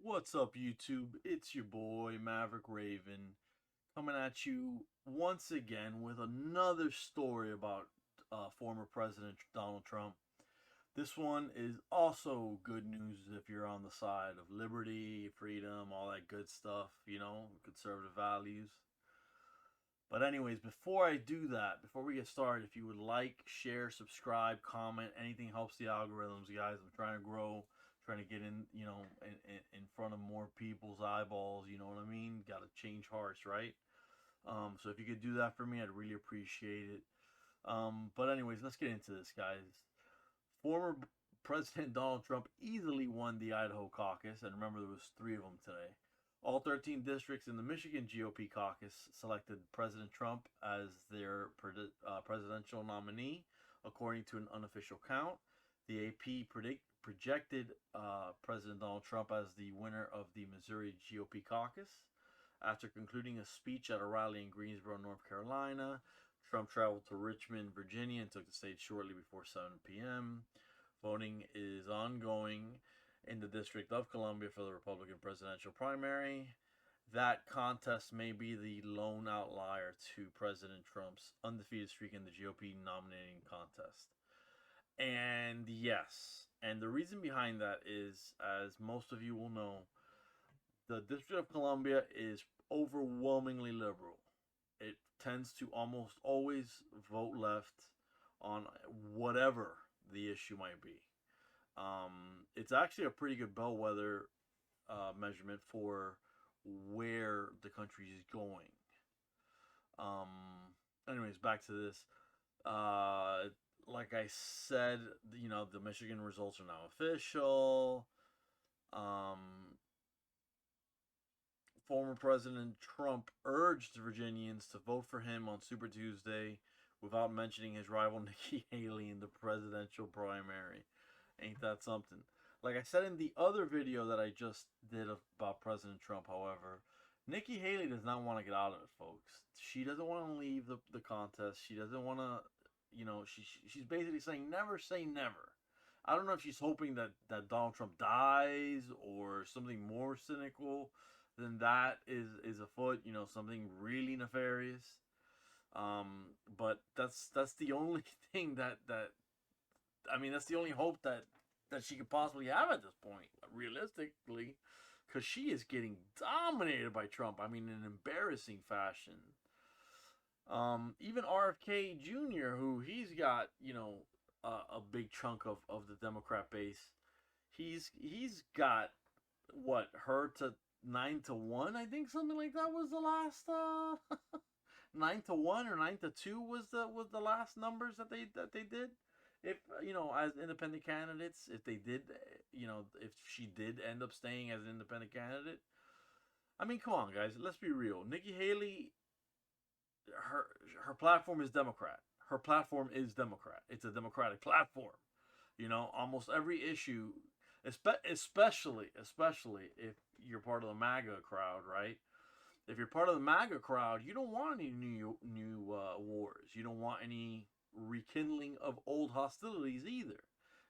What's up, YouTube? It's your boy, Maverick Raven, coming at you once again with another story about former President Donald Trump. This one is also good news if you're on the side of liberty, freedom, all that good stuff, conservative values. But anyways, before I do that, before we get started, if you would like, share, subscribe, comment, anything helps the algorithms, guys. I'm trying to grow, trying to get in front of more people's eyeballs. You know what I mean? Got to change hearts, right? So if you could do that for me, I'd really appreciate it. But anyways, let's get into this, guys. Former President Donald Trump easily won the Idaho caucus, and remember there was three of them today. All 13 districts in the Michigan GOP caucus selected President Trump as their presidential nominee, according to an unofficial count. The AP projected President Donald Trump as the winner of the Missouri GOP caucus. After concluding a speech at a rally in Greensboro, North Carolina, Trump traveled to Richmond, Virginia, and took the stage shortly before 7 p.m. Voting is ongoing in the District of Columbia for the Republican presidential primary. That contest may be the lone outlier to President Trump's undefeated streak in the GOP nominating contest. And yes, and the reason behind that is, as most of you will know, the District of Columbia is overwhelmingly liberal. It tends to almost always vote left on whatever the issue might be. It's actually a pretty good bellwether measurement for where the country is going. Anyways, back to this. Like I said, the Michigan results are now official. Former President Trump urged Virginians to vote for him on Super Tuesday without mentioning his rival Nikki Haley in the presidential primary. Ain't that something? Like I said in the other video that I just did about President Trump, however, Nikki Haley does not want to get out of it, folks. She doesn't want to leave the contest. She doesn't want to, she's basically saying never say never. I don't know if she's hoping that Donald Trump dies or something more cynical than that is afoot, something really nefarious. But that's the only thing that's the only hope that she could possibly have at this point, realistically, because she is getting dominated by Trump. I mean, in an embarrassing fashion. Even RFK Jr., who he's got, a big chunk of the Democrat base, he's got what, her to 9-1, I think, something like that was the last 9-1 or 9-2 was the last numbers that they did. If as independent candidates, if they did, if she did end up staying as an independent candidate, I mean, come on, guys, let's be real. Nikki Haley, her platform is Democrat. Her platform is Democrat. It's a Democratic platform. Almost every issue, especially if you're part of the MAGA crowd, right? If you're part of the MAGA crowd, you don't want any new wars. You don't want any rekindling of old hostilities either.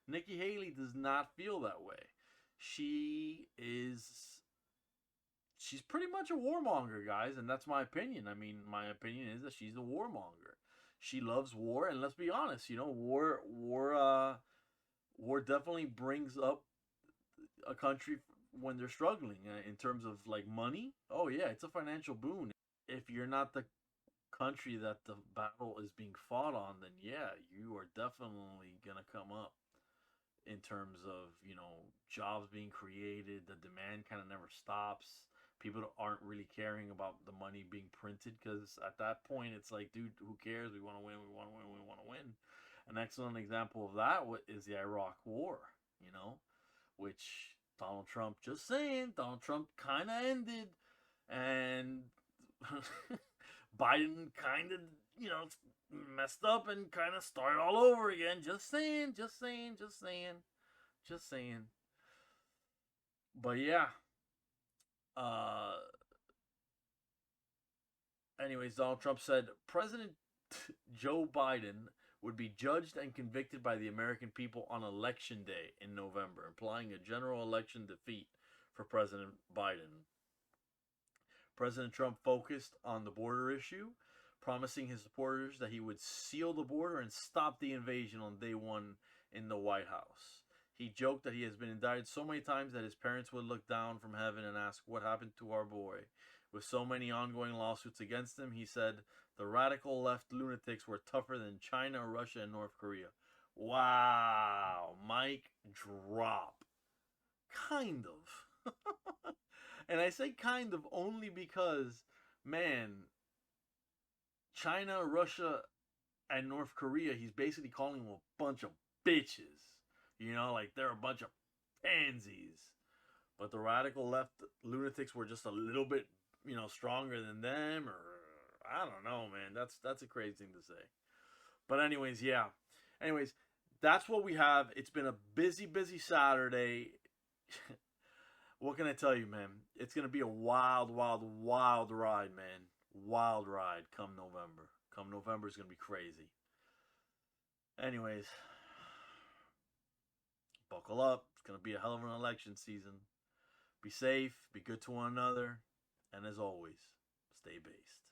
Nikki Haley does not feel that way. She's pretty much a warmonger, guys, and that's my opinion. I mean, my opinion is that she's a warmonger. She loves war, and let's be honest, war definitely brings up a country when they're struggling in terms of like money. Oh yeah, it's a financial boon. If you're not the country that the battle is being fought on, then yeah, you are definitely gonna come up in terms of jobs being created. The demand kind of never stops. People aren't really caring about the money being printed, because at that point it's like, dude, who cares? We want to win. We want to win. We want to win. An excellent example of that is the Iraq War, which Donald Trump, just saying, Donald Trump kind of ended, and Biden kind of, messed up and kind of started all over again. Just saying. But yeah. Anyways, Donald Trump said President Joe Biden would be judged and convicted by the American people on Election Day in November, implying a general election defeat for President Biden. President Trump focused on the border issue, promising his supporters that he would seal the border and stop the invasion on day one in the White House. He joked that he has been indicted so many times that his parents would look down from heaven and ask, "What happened to our boy?" With so many ongoing lawsuits against him, he said the radical left lunatics were tougher than China, Russia, and North Korea. Wow, mic drop. Kind of. And I say kind of only because, man, China, Russia, and North Korea, he's basically calling them a bunch of bitches. You know, like they're a bunch of pansies. But the radical left lunatics were just a little bit, stronger than them, or I don't know, man. That's a crazy thing to say. But anyways, yeah. Anyways, that's what we have. It's been a busy, busy Saturday. What can I tell you, man? It's gonna be a wild, wild, wild ride, man. Wild ride come November. Come November is gonna be crazy. Anyways, buckle up. It's going to be a hell of an election season. Be safe, be good to one another, and as always, stay based.